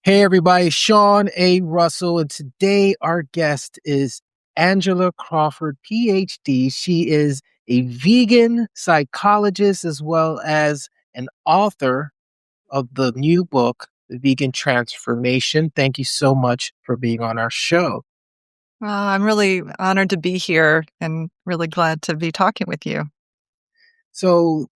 Hey everybody, Sean A. Russell, and today our guest is Angela Crawford, PhD. She is a vegan psychologist as well as an author of the new book, The Vegan Transformation. Thank you so much for being on our show. Well, I'm really honored to be here and really glad to be talking with you. So,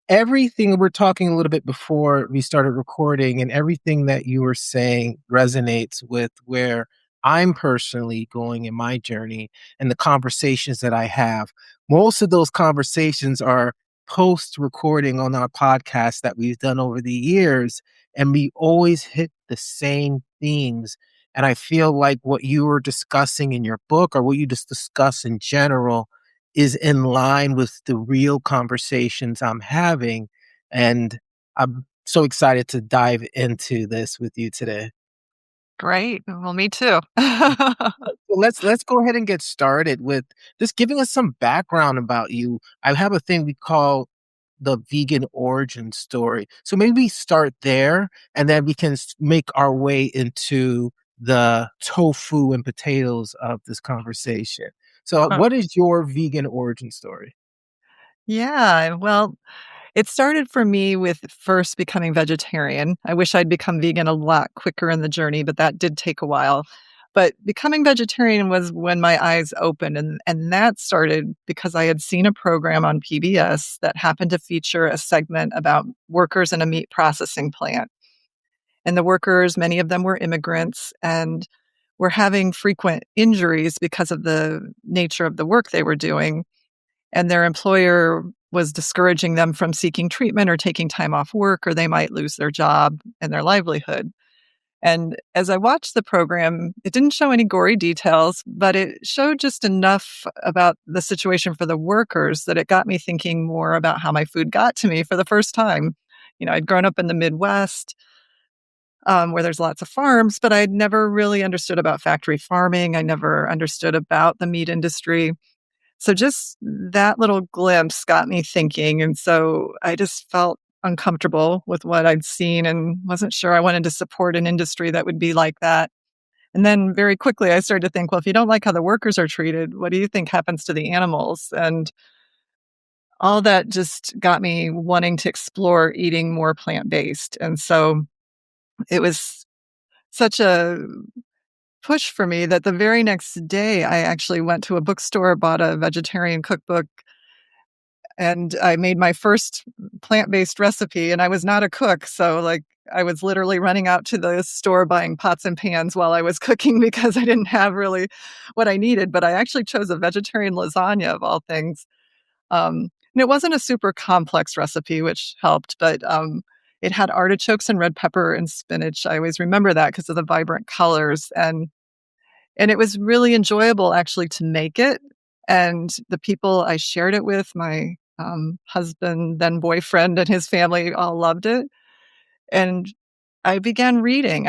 everything we're talking a little bit before we started recording, and everything that you were saying resonates with where I'm personally going in my journey and the conversations that I have. Most of those conversations are post recording on our podcast that we've done over the years, and we always hit the same themes. And I feel like what you were discussing in your book, or what you just discuss in general, is in line with the real conversations I'm having. And I'm so excited to dive into this with you today. Great. Well, me too. So let's go ahead and get started with just giving us some background about you. I have a thing we call the vegan origin story. So maybe start there and then we can make our way into the tofu and potatoes of this conversation. So what is your vegan origin story? Yeah. Well, it started for me with first becoming vegetarian. I wish I'd become vegan a lot quicker in the journey, but that did take a while. But becoming vegetarian was when my eyes opened, and that started because I had seen a program on PBS that happened to feature a segment about workers in a meat processing plant. And the workers, many of them were immigrants and were having frequent injuries because of the nature of the work they were doing. And their employer was discouraging them from seeking treatment or taking time off work, or they might lose their job and their livelihood. And as I watched the program, it didn't show any gory details, but it showed just enough about the situation for the workers that it got me thinking more about how my food got to me for the first time. I'd grown up in the Midwest, where there's lots of farms, but I'd never really understood about factory farming. I never understood about the meat industry. So just that little glimpse got me thinking. And so I just felt uncomfortable with what I'd seen and wasn't sure I wanted to support an industry that would be like that. And then very quickly, I started to think, well, if you don't like how the workers are treated, what do you think happens to the animals? And all that just got me wanting to explore eating more plant based. And so it was such a push for me that the very next day, I actually went to a bookstore, bought a vegetarian cookbook, and I made my first plant-based recipe, and I was not a cook, so, I was literally running out to the store buying pots and pans while I was cooking because I didn't have really what I needed, but I actually chose a vegetarian lasagna of all things. And it wasn't a super complex recipe, which helped, but, it had artichokes and red pepper and spinach. I always remember that because of the vibrant colors, and it was really enjoyable actually to make it, and the people I shared it with, my, husband, then boyfriend, and his family all loved it, and I began reading.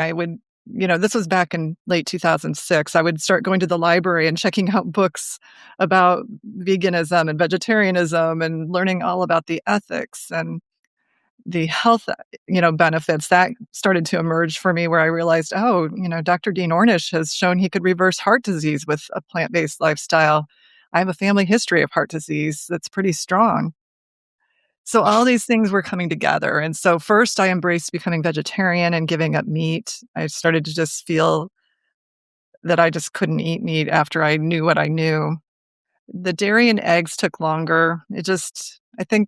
This was back in late 2006. I would start going to the library and checking out books about veganism and vegetarianism and learning all about the ethics and the health, benefits that started to emerge for me where I realized, oh, Dr. Dean Ornish has shown he could reverse heart disease with a plant-based lifestyle. I have a family history of heart disease that's pretty strong. So all these things were coming together. And so first I embraced becoming vegetarian and giving up meat. I started to just feel that I just couldn't eat meat after I knew what I knew. The dairy and eggs took longer. I think,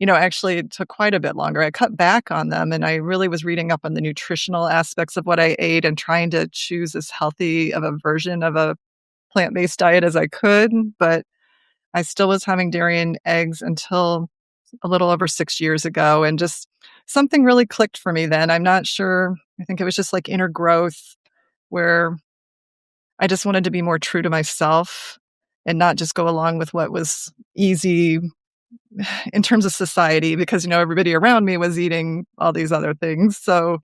actually it took quite a bit longer. I cut back on them and I really was reading up on the nutritional aspects of what I ate and trying to choose as healthy of a version of a plant-based diet as I could. But I still was having dairy and eggs until a little over 6 years ago. And just something really clicked for me then. I'm not sure. I think it was just like inner growth where I just wanted to be more true to myself and not just go along with what was easy in terms of society because, everybody around me was eating all these other things. So,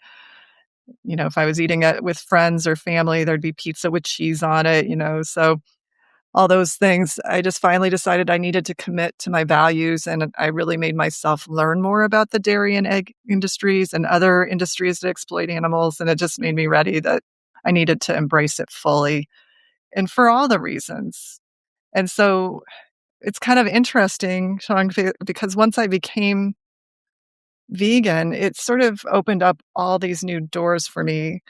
if I was eating it with friends or family, there'd be pizza with cheese on it. So all those things, I just finally decided I needed to commit to my values, and I really made myself learn more about the dairy and egg industries and other industries that exploit animals, and it just made me ready that I needed to embrace it fully, and for all the reasons. And so it's kind of interesting, Sean, because once I became vegan, it sort of opened up all these new doors for me.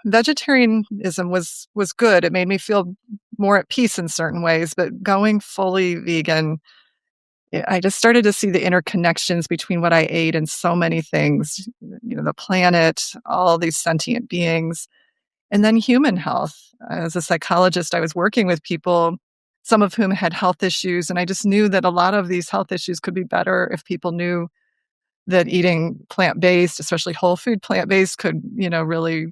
Vegetarianism was good. It made me feel more at peace in certain ways, but going fully vegan, I just started to see the interconnections between what I ate and so many things, the planet, all these sentient beings, and then human health. As a psychologist, I was working with people, some of whom had health issues, and I just knew that a lot of these health issues could be better if people knew that eating plant-based, especially whole food plant-based, could, really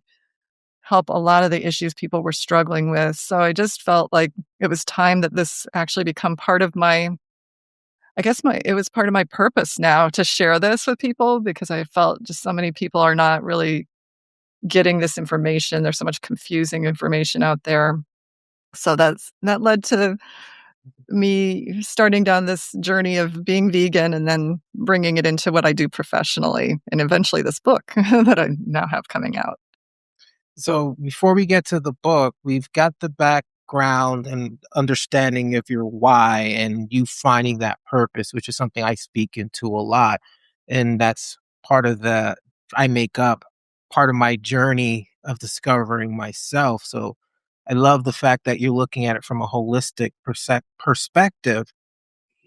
help a lot of the issues people were struggling with. So I just felt like it was time that this actually become part of my I guess my it was part of my purpose now to share this with people because I felt just so many people are not really getting this information. There's so much confusing information out there. So that led to me starting down this journey of being vegan and then bringing it into what I do professionally and eventually this book that I now have coming out. So before we get to the book, we've got the background and understanding of your why and you finding that purpose, which is something I speak into a lot. And that's part of I make up part of my journey of discovering myself. So I love the fact that you're looking at it from a holistic perspective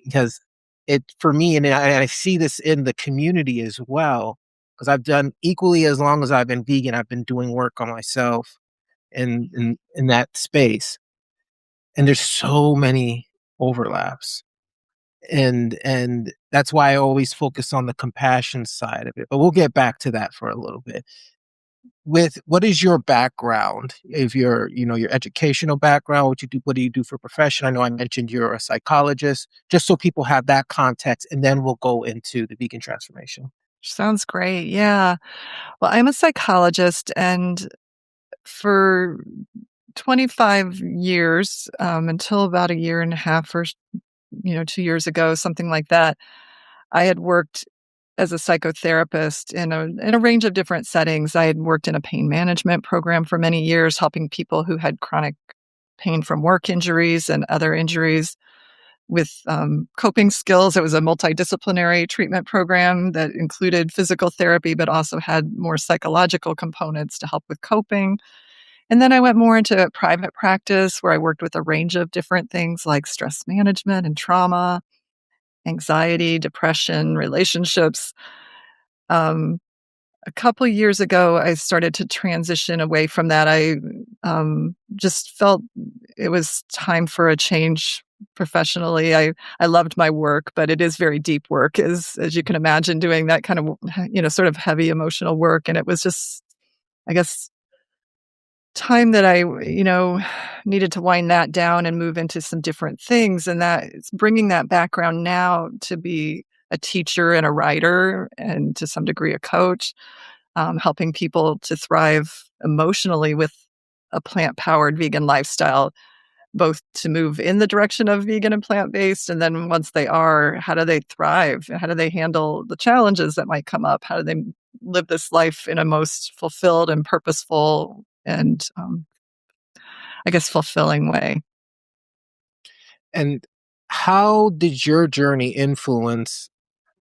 because it for me, and I see this in the community as well, because I've done equally as long as I've been vegan, I've been doing work on myself in that space. And there's so many overlaps. And that's why I always focus on the compassion side of it. But we'll get back to that for a little bit. With what is your background? If your educational background, what do you do for profession? I know I mentioned you're a psychologist, just so people have that context, and then we'll go into the vegan transformation. Sounds great. Yeah. Well, I'm a psychologist, and for 25 years, until about a year and a half or 2 years ago, something like that, I had worked as a psychotherapist in a range of different settings. I had worked in a pain management program for many years, helping people who had chronic pain from work injuries and other injuries with coping skills. It was a multidisciplinary treatment program that included physical therapy, but also had more psychological components to help with coping. And then I went more into private practice where I worked with a range of different things like stress management and trauma, anxiety, depression, relationships. Um, a couple years ago, I started to transition away from that. I just felt it was time for a change professionally. I loved my work, but it is very deep work, as you can imagine, doing that kind of sort of heavy emotional work. And it was just, I guess, time that I needed to wind that down and move into some different things. And that is bringing that background now to be a teacher and a writer, and to some degree a coach, helping people to thrive emotionally with a plant-powered vegan lifestyle, both to move in the direction of vegan and plant-based, and then once they are, how do they thrive? How do they handle the challenges that might come up? How do they live this life in a most fulfilled and purposeful and, I guess, fulfilling way? And how did your journey influence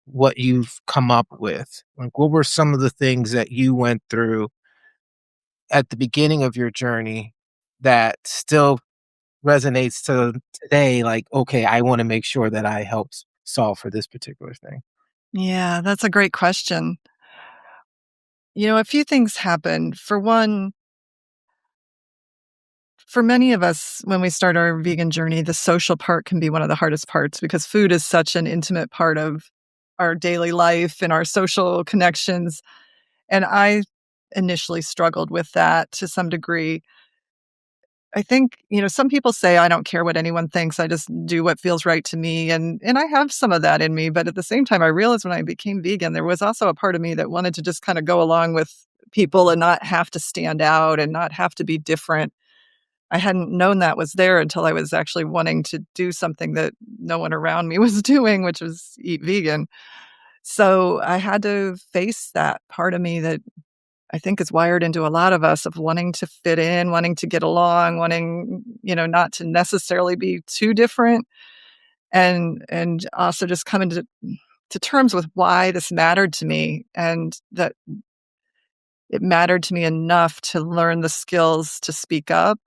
what you've come up with? Like, what were some of the things that you went through at the beginning of your journey that still resonates to today? Like, okay, I want to make sure that I help solve for this particular thing. Yeah, that's a great question. A few things happened. For one, for many of us, when we start our vegan journey, the social part can be one of the hardest parts because food is such an intimate part of our daily life and our social connections. And I initially struggled with that to some degree. I think, some people say, I don't care what anyone thinks. I just do what feels right to me. And I have some of that in me. But at the same time, I realized when I became vegan, there was also a part of me that wanted to just kind of go along with people and not have to stand out and not have to be different. I hadn't known that was there until I was actually wanting to do something that no one around me was doing, which was eat vegan. So I had to face that part of me that I think is wired into a lot of us of wanting to fit in, wanting to get along, wanting, not to necessarily be too different, and also just coming to terms with why this mattered to me, and that it mattered to me enough to learn the skills to speak up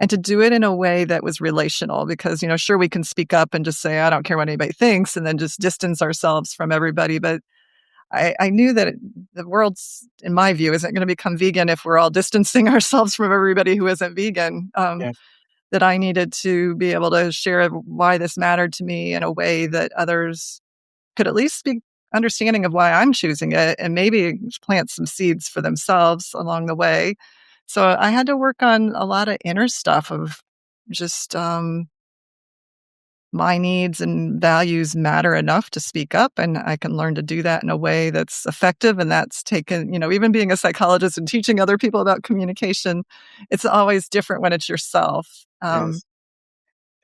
and to do it in a way that was relational because, sure, we can speak up and just say, I don't care what anybody thinks, and then just distance ourselves from everybody. But I knew that the world's, in my view, isn't going to become vegan if we're all distancing ourselves from everybody who isn't vegan. Yes. That I needed to be able to share why this mattered to me in a way that others could at least be understanding of why I'm choosing it and maybe plant some seeds for themselves along the way. So I had to work on a lot of inner stuff of just my needs and values matter enough to speak up, and I can learn to do that in a way that's effective. And that's taken, even being a psychologist and teaching other people about communication, it's always different when it's yourself. Yes.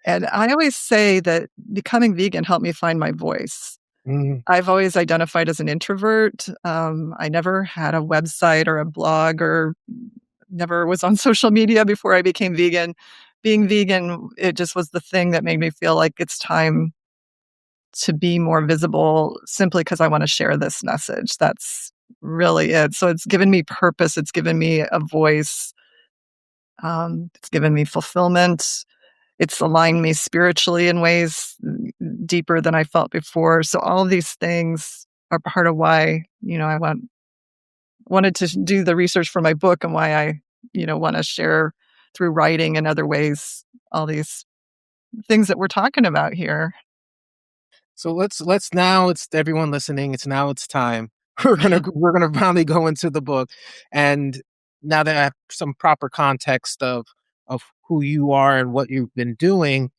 And I always say that becoming vegan helped me find my voice. Mhm. I've always identified as an introvert. I never had a website or a blog or never was on social media before I became vegan. Being vegan, it just was the thing that made me feel like it's time to be more visible simply because I want to share this message. That's really it. So it's given me purpose. It's given me a voice. It's given me fulfillment. It's aligned me spiritually in ways deeper than I felt before. So all of these things are part of why, I wanted to do the research for my book and why I, want to share through writing and other ways all these things that we're talking about here. So let's now it's everyone listening, it's time. We're gonna finally go into the book. And now that I have some proper context of who you are and what you've been doing,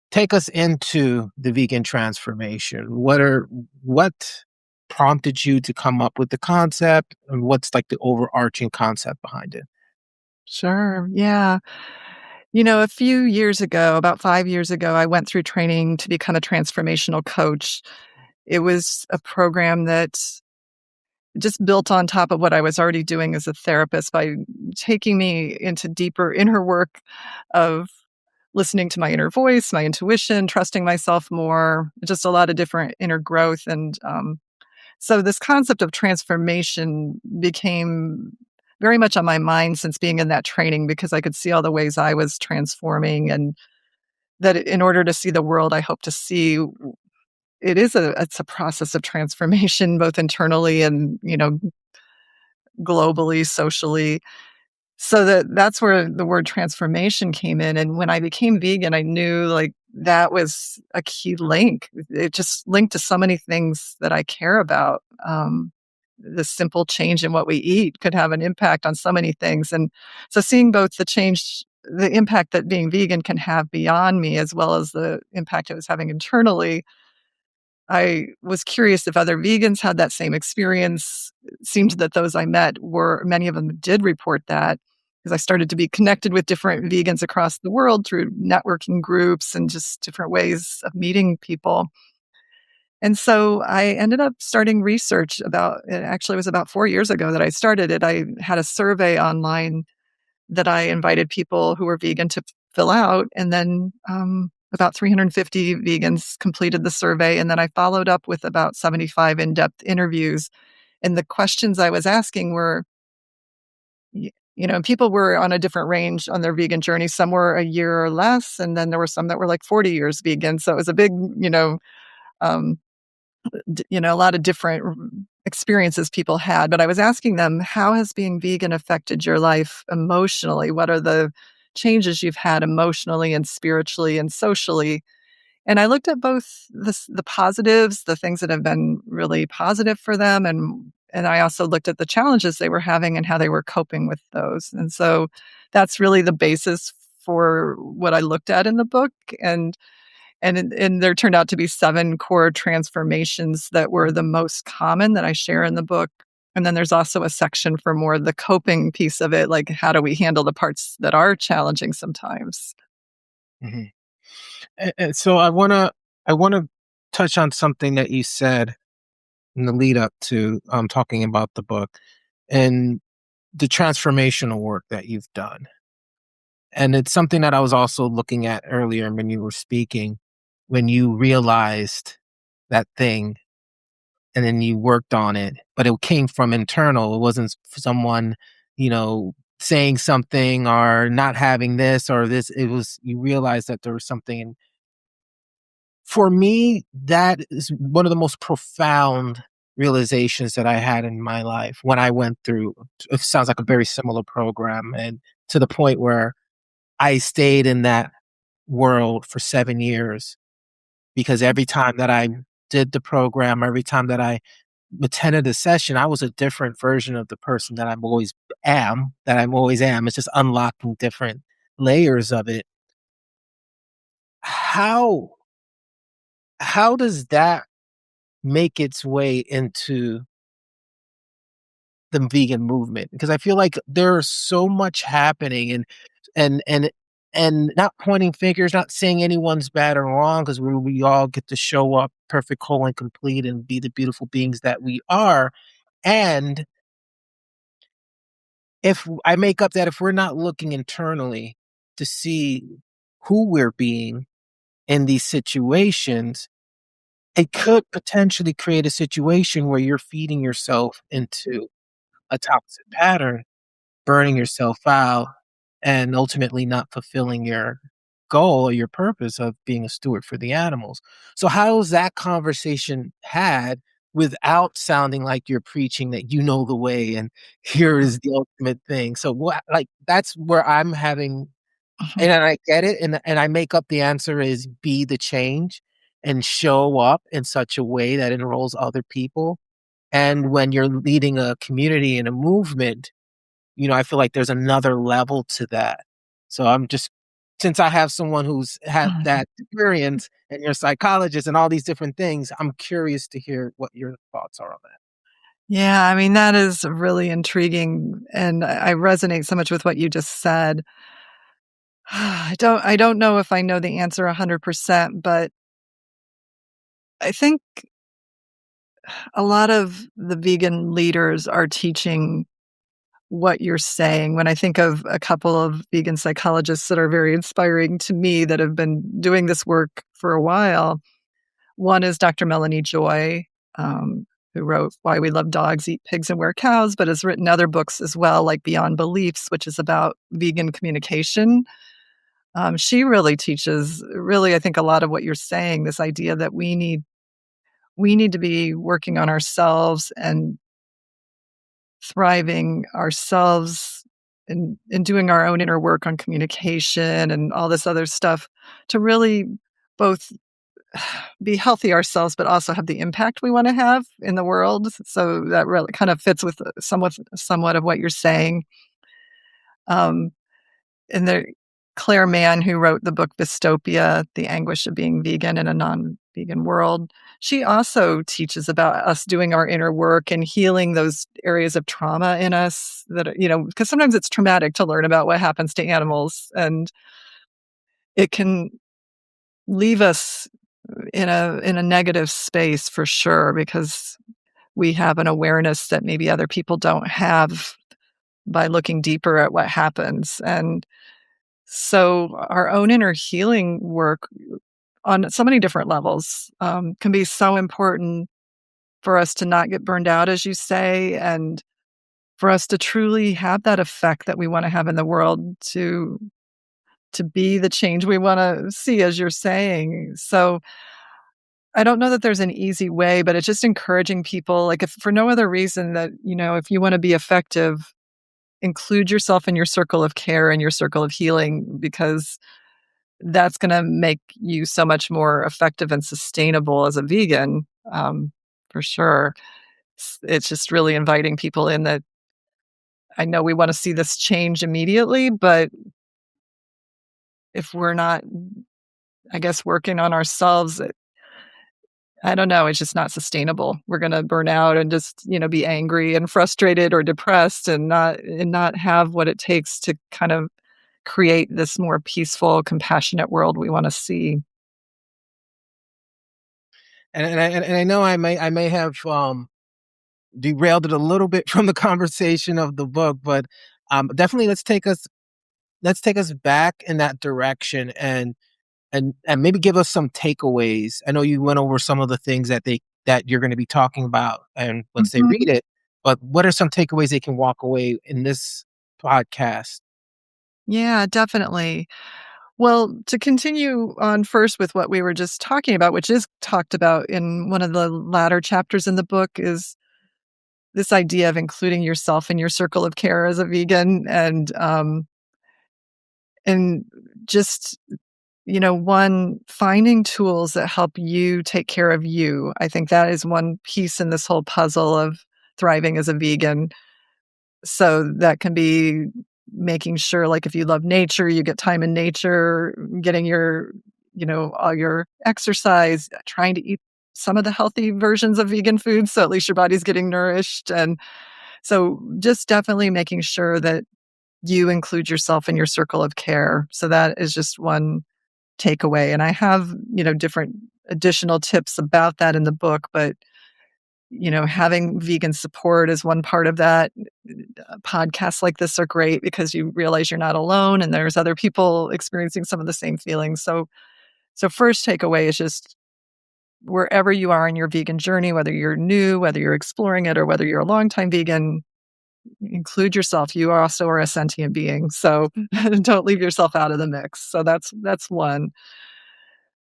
take us into the vegan transformation. What prompted you to come up with the concept and what's like the overarching concept behind it? Sure. Yeah. A few years ago, about 5 years ago, I went through training to become a transformational coach. It was a program that just built on top of what I was already doing as a therapist by taking me into deeper inner work of listening to my inner voice, my intuition, trusting myself more, just a lot of different inner growth. And so this concept of transformation became very much on my mind since being in that training because I could see all the ways I was transforming, and that in order to see the world I hope to see, it's a process of transformation both internally and, globally, socially. So that's where the word transformation came in, and when I became vegan, I knew, like, that was a key link. It just linked to so many things that I care about. The simple change in what we eat could have an impact on so many things, and so seeing both the impact that being vegan can have beyond me, as well as the impact it was having internally, I was curious if other vegans had that same experience. It seemed that those I met many of them did report that, because I started to be connected with different vegans across the world through networking groups and just different ways of meeting people. And so I ended up starting research about it. Actually, it was about 4 years ago that I started it. I had a survey online that I invited people who were vegan to fill out. And then about 350 vegans completed the survey. And then I followed up with about 75 in depth interviews. And the questions I was asking were, people were on a different range on their vegan journey. Some were a year or less. And then there were some that were like 40 years vegan. So it was a big, um, a lot of different experiences people had. But I was asking them, how has being vegan affected your life emotionally? What are the changes you've had emotionally and spiritually and socially? And I looked at both the positives, the things that have been really positive for them, and I also looked at the challenges they were having and how they were coping with those. And so that's really the basis for what I looked at in the book. And there turned out to be 7 core transformations that were the most common that I share in the book. And then there's also a section for more the coping piece of it, like how do we handle the parts that are challenging sometimes? Mhm. And so I wanna touch on something that you said in the lead up to, talking about the book and the transformational work that you've done. And it's something that I was also looking at earlier when you were speaking, when you realized that thing and then you worked on it, but it came from internal. It wasn't someone, you know, saying something or not having this or this. It was, you realized that there was something. For me, that is one of the most profound realizations that I had in my life when I went through, it sounds like a very similar program, and to the point where I stayed in that world for 7 years, because every time that I did the program, every time that I attended a session, I was a different version of the person that I'm always am. It's just unlocking different layers of it. How how does that make its way into the vegan movement? Because I feel like there's so much happening, and and and not pointing fingers, not saying anyone's bad or wrong, because we all get to show up perfect, whole, and complete, and be the beautiful beings that we are. And if I make up that if we're not looking internally to see who we're being in these situations, it could potentially create a situation where you're feeding yourself into a toxic pattern, burning yourself out, and ultimately not fulfilling your goal or your purpose of being a steward for the animals. So how is that conversation had without sounding like you're preaching that you know the way and here is the ultimate thing? So what, like, that's where I'm having, Mhm. and then I get it, and I make up the answer is be the change and show up in such a way that enrolls other people. And when you're leading a community and a movement, I feel like there's another level to that. So I'm just, since I have someone who's had that experience and you're a psychologist and all these different things, I'm curious to hear what your thoughts are on that. Yeah, I mean, that is really intriguing, and I resonate so much with what you just said. I don't know if I know the answer 100%, but I think a lot of the vegan leaders are teaching what you're saying. When I think of a couple of vegan psychologists that are very inspiring to me that have been doing this work for a while, one is Dr. Melanie Joy, who wrote Why We Love Dogs, Eat Pigs, and Wear Cows, but has written other books as well, like Beyond Beliefs, which is about vegan communication. She really teaches, really, I think a lot of what you're saying, this idea that we need to be working on ourselves and thriving ourselves and doing our own inner work on communication and all this other stuff to really both be healthy ourselves, but also have the impact we want to have in the world. So that really kind of fits with somewhat of what you're saying. Um, and there, Claire Mann, who wrote the book Dystopia, The Anguish of Being Vegan in a Non-Vegan World, she also teaches about us doing our inner work and healing those areas of trauma in us that, because sometimes it's traumatic to learn about what happens to animals, and it can leave us in a negative space for sure, because we have an awareness that maybe other people don't have by looking deeper at what happens. And so our own inner healing work on so many different levels can be so important for us to not get burned out, as you say, and for us to truly have that effect that we want to have in the world, to be the change we want to see, as you're saying. So I don't know that there's an easy way, but it's just encouraging people, like, if for no other reason that, if you want to be effective, include yourself in your circle of care and your circle of healing, because that's going to make you so much more effective and sustainable as a vegan, for sure. It's just really inviting people in that I know we want to see this change immediately, but if we're not, I guess, working on ourselves, I don't know, it's just not sustainable. We're gonna burn out and just, be angry and frustrated or depressed and not have what it takes to kind of create this more peaceful, compassionate world we wanna see. And I know I may have derailed it a little bit from the conversation of the book, but definitely let's take us back in that direction and maybe give us some takeaways. I know you went over some of the things that you're going to be talking about and once they Mhm. read it, but what are some takeaways they can walk away in this podcast? Yeah, definitely. Well, to continue on first with what we were just talking about, which is talked about in one of the latter chapters in the book, is this idea of including yourself in your circle of care as a vegan and just, one, finding tools that help you take care of you. I think that is one piece in this whole puzzle of thriving as a vegan. So that can be making sure, like, if you love nature, you get time in nature, getting all your exercise, trying to eat some of the healthy versions of vegan food, so at least your body's getting nourished. And so just definitely making sure that you include yourself in your circle of care. So that is just one takeaway. And I have, different additional tips about that in the book, but having vegan support is one part of that. Podcasts like this are great because you realize you're not alone and there's other people experiencing some of the same feelings. So first takeaway is just wherever you are in your vegan journey, whether you're new, whether you're exploring it, or whether you're a longtime vegan, include yourself. You also are a sentient being. So don't leave yourself out of the mix. So that's one.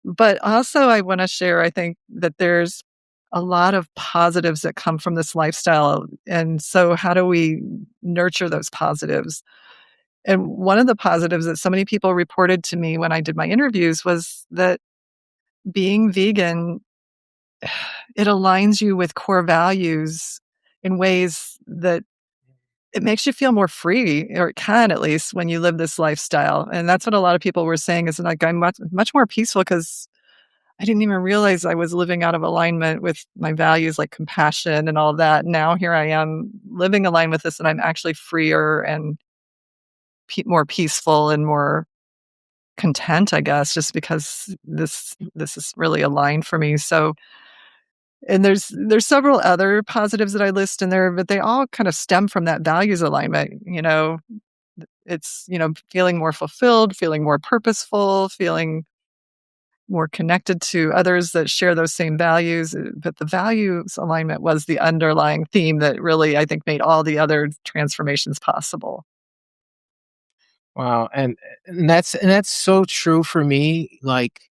But also, I want to share, I think that there's a lot of positives that come from this lifestyle. And so, how do we nurture those positives? And one of the positives that so many people reported to me when I did my interviews was that being vegan, it aligns you with core values in ways that it makes you feel more free, or it can at least when you live this lifestyle. And that's what a lot of people were saying is like, I'm much more peaceful because I didn't even realize I was living out of alignment with my values like compassion and all of that. Now here I am living aligned with this, and I'm actually freer and more peaceful and more content, I guess, just because this is really aligned for me. So, and there's several other positives that I list in there, but they all kind of stem from that values alignment. It's feeling more fulfilled, feeling more purposeful, feeling more connected to others that share those same values, but the values alignment was the underlying theme that really, I think, made all the other transformations possible. Wow, and that's so true for me. Like,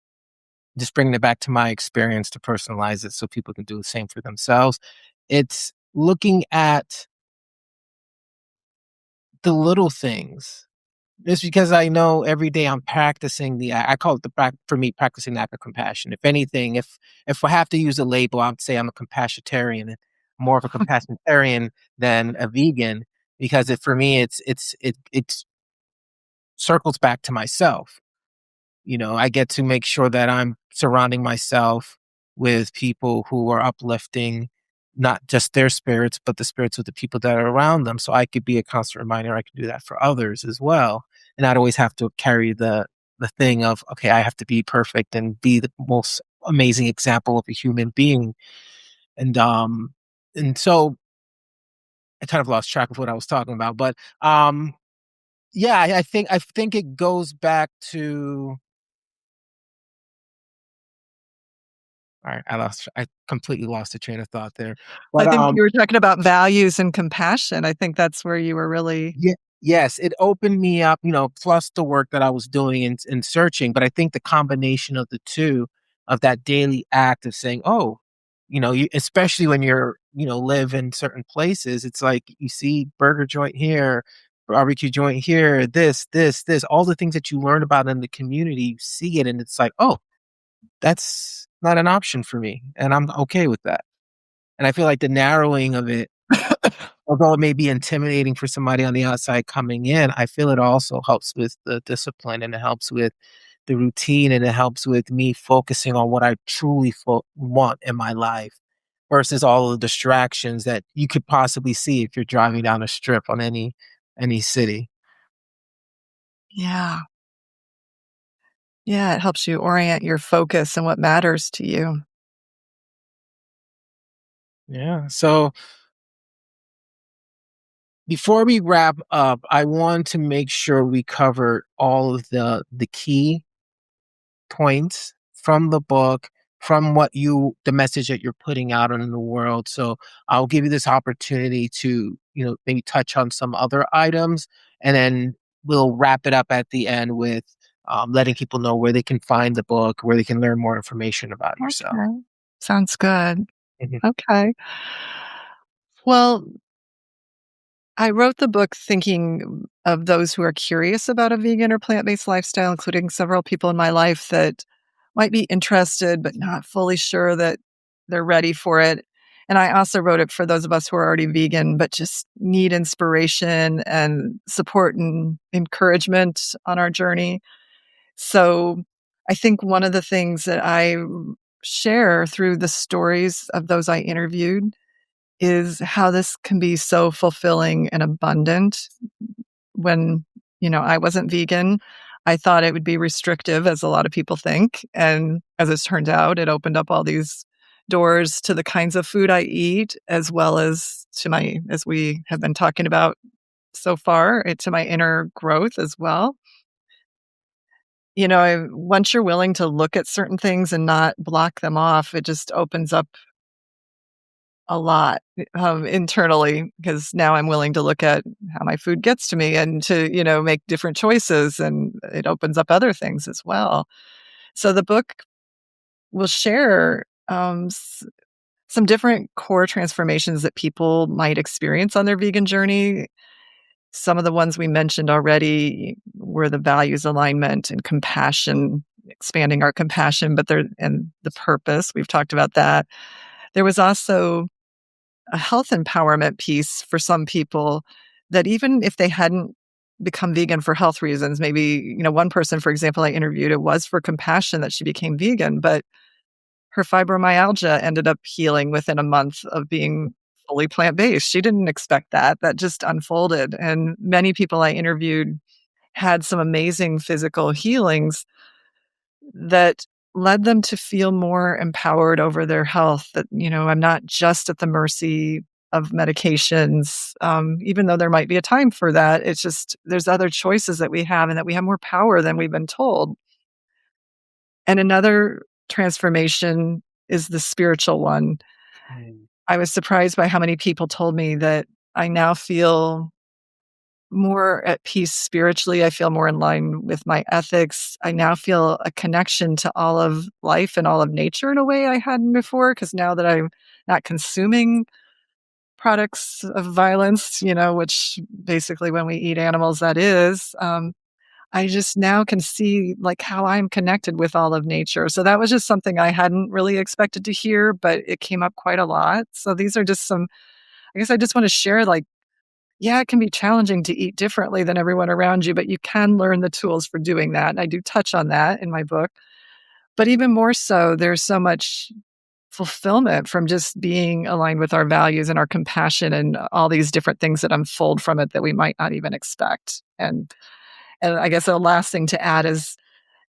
just bringing it back to my experience to personalize it so people can do the same for themselves. It's looking at the little things. Just because I know every day I'm practicing I call it for me, practicing the act of compassion. If anything, if I have to use a label, I would say I'm a compassionitarian, more of a compassionitarian than a vegan, because for me, it's circles back to myself. I get to make sure that I'm surrounding myself with people who are uplifting not just their spirits, but the spirits of the people that are around them. So I could be a constant reminder. I can do that for others as well, and not always have to carry the thing of, okay, I have to be perfect and be the most amazing example of a human being. And so I kind of lost track of what I was talking about, but yeah, I think it goes back to. Alright, I completely lost the train of thought there. I But, think you were talking about values and compassion. I think that's where you were really. yes, it opened me up, plus the work that I was doing in searching, but I think the combination of the 2, of that daily act of saying, "Oh," you especially when live in certain places, it's like you see burger joint here, barbecue joint here, this, all the things that you learn about in the community, you see it, and it's like, "Oh, that's not an option for me," and I'm okay with that. And I feel like the narrowing of it, although it may be intimidating for somebody on the outside coming in, I feel it also helps with the discipline and it helps with the routine, and it helps with me focusing on what I truly want in my life versus all of the distractions that you could possibly see if you're driving down a strip on any city. Yeah. Yeah, it helps you orient your focus and what matters to you. Yeah. So before we wrap up, I want to make sure we cover all of the key points from the book, from the message that you're putting out in the world. So I'll give you this opportunity to, maybe touch on some other items, and then we'll wrap it up at the end with letting people know where they can find the book, where they can learn more information about yourself. Okay. Sounds good. Mhm. Okay. Well, I wrote the book thinking of those who are curious about a vegan or plant-based lifestyle, including several people in my life that might be interested but not fully sure that they're ready for it. And I also wrote it for those of us who are already vegan but just need inspiration and support and encouragement on our journey. So I think one of the things that I share through the stories of those I interviewed is how this can be so fulfilling and abundant. When, I wasn't vegan, I thought it would be restrictive, as a lot of people think, and as it's turned out, it opened up all these doors to the kinds of food I eat, as well as to my as we have been talking about so far, to my inner growth as well. Once you're willing to look at certain things and not block them off, it just opens up a lot, internally, because now I'm willing to look at how my food gets to me and to, make different choices, and it opens up other things as well. So the book will share, some different core transformations that people might experience on their vegan journey. Some of the ones we mentioned already were the values alignment and compassion, expanding our compassion, but there and the purpose, we've talked about that. There was also a health empowerment piece for some people that even if they hadn't become vegan for health reasons, maybe, one person, for example, I interviewed, it was for compassion that she became vegan, but her fibromyalgia ended up healing within a month of being fully plant-based. She didn't expect that. That just unfolded. And many people I interviewed had some amazing physical healings that led them to feel more empowered over their health, that, I'm not just at the mercy of medications, even though there might be a time for that. It's just there's other choices that we have and that we have more power than we've been told. And another transformation is the spiritual one. Mm. I was surprised by how many people told me that I now feel more at peace spiritually. I feel more in line with my ethics. I now feel a connection to all of life and all of nature in a way I hadn't before, because now that I'm not consuming products of violence, which basically when we eat animals, that is, I just now can see like how I'm connected with all of nature. So that was just something I hadn't really expected to hear, but it came up quite a lot. So these are just some, I guess I just want to share, like, yeah, it can be challenging to eat differently than everyone around you, but you can learn the tools for doing that. And I do touch on that in my book. But even more so, there's so much fulfillment from just being aligned with our values and our compassion and all these different things that unfold from it that we might not even expect. And I guess the last thing to add is,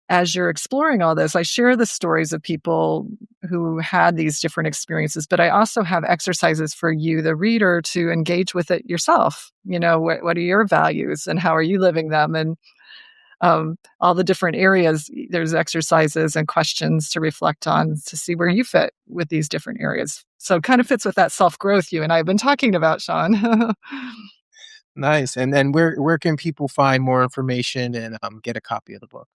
as you're exploring all this, I share the stories of people who had these different experiences, but I also have exercises for you, the reader, to engage with it yourself. What are your values and how are you living them? And all the different areas, there's exercises and questions to reflect on to see where you fit with these different areas. So it kind of fits with that self growth you and I have been talking about, Sean. Nice. And then where can people find more information and get a copy of the book?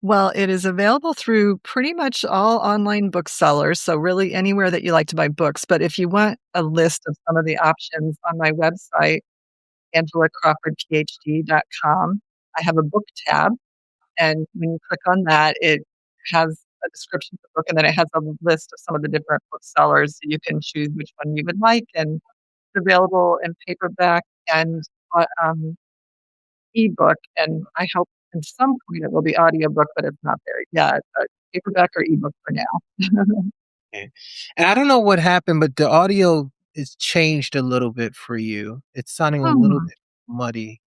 Well, it is available through pretty much all online booksellers, so really anywhere that you like to buy books. But if you want a list of some of the options, on my website, angelacrawfordphd.com, I have a book tab, and when you click on that, it has a description of the book, and then it has a list of some of the different booksellers, so you can choose which one you would like, and it's available in paperback and ebook, and I hope At some point, it will be audiobook, but it's not there yet, but paperback or ebook for now. Okay. And I don't know what happened, but the audio is changed a little bit for you. It's sounding a little Hmm. bit muddy.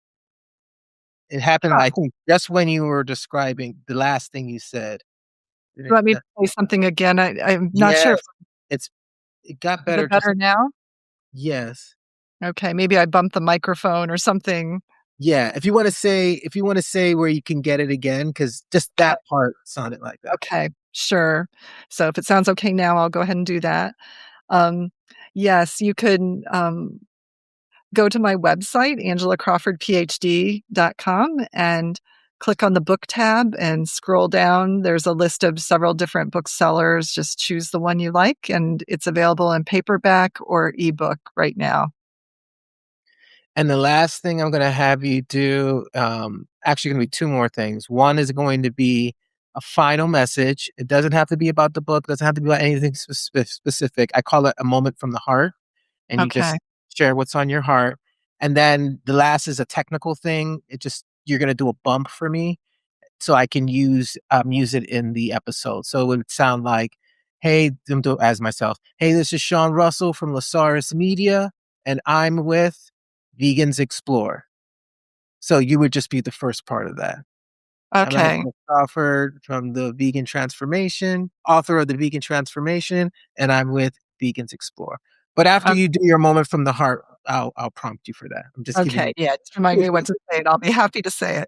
It happened, Huh. I think, just when you were describing the last thing you said. Did You it want me to say something again? I'm not sure Yes, if it's it got is better it just better now? yes. Okay, maybe I bumped the microphone or something. Yeah, if you wanna say where you can get it again, because just Uh, that part sounded like that. okay, sure. So if it sounds okay now, I'll go ahead and do that. Um, yes, you can, go to my website, angelacrawfordphd.com, and click on the book tab and scroll down. There's a list of several different booksellers. Just choose the one you like, and it's available in paperback or ebook right now. And the last thing I'm gonna have you do, actually gonna be 2 more things. One is going to be a final message. It doesn't have to be about the book, doesn't have to be about anything specific. I call it a moment from the heart, and you Okay. just share what's on your heart. And then the last is a technical thing. It just you're gonna do a bump for me, so I can use it in the episode. So it would sound like, "Hey," as myself, "Hey, this is Sean Russell from Lasaris Media, and I'm with Vegans Explore." So you would just be the first part of that. I'm Okay. Angela Crawford from the Vegan Transformation, author of the Vegan Transformation, and I'm with Vegans Explore. But after O you do your moment from the heart, I'll prompt you for that. I'm just giving okay, you yeah, just remind me when to say it, I'll be happy to say it.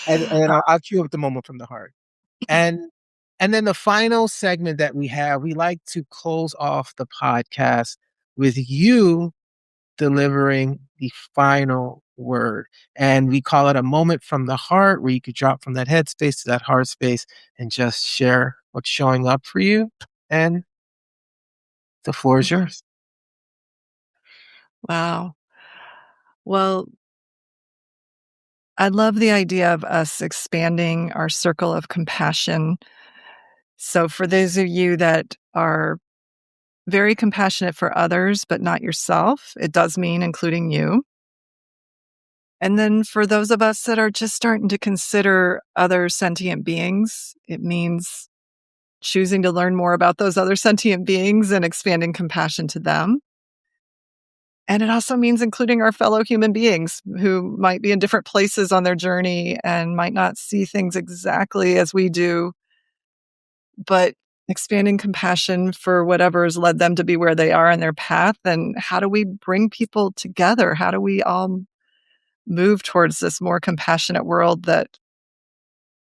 and I'll cue up the moment from the heart. And then the final segment that we have, we like to close off the podcast with you delivering the final word. And we call it a moment from the heart where you could drop from that head space to that heart space and just share what's showing up for you. And the floor is yours. Wow. Well, I love the idea of us expanding our circle of compassion. So, for those of you that are very compassionate for others, but not yourself, it does mean including you. And then for those of us that are just starting to consider other sentient beings, it means choosing to learn more about those other sentient beings and expanding compassion to them. And it also means including our fellow human beings who might be in different places on their journey and might not see things exactly as we do, but expanding compassion for whatever has led them to be where they are in their path. And how do we bring people together? How do we all move towards this more compassionate world that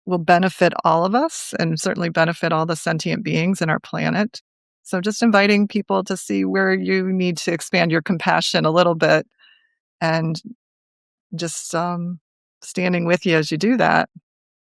will benefit all of us and certainly benefit all the sentient beings in our planet? So, just inviting people to see where you need to expand your compassion a little bit and just standing with you as you do that.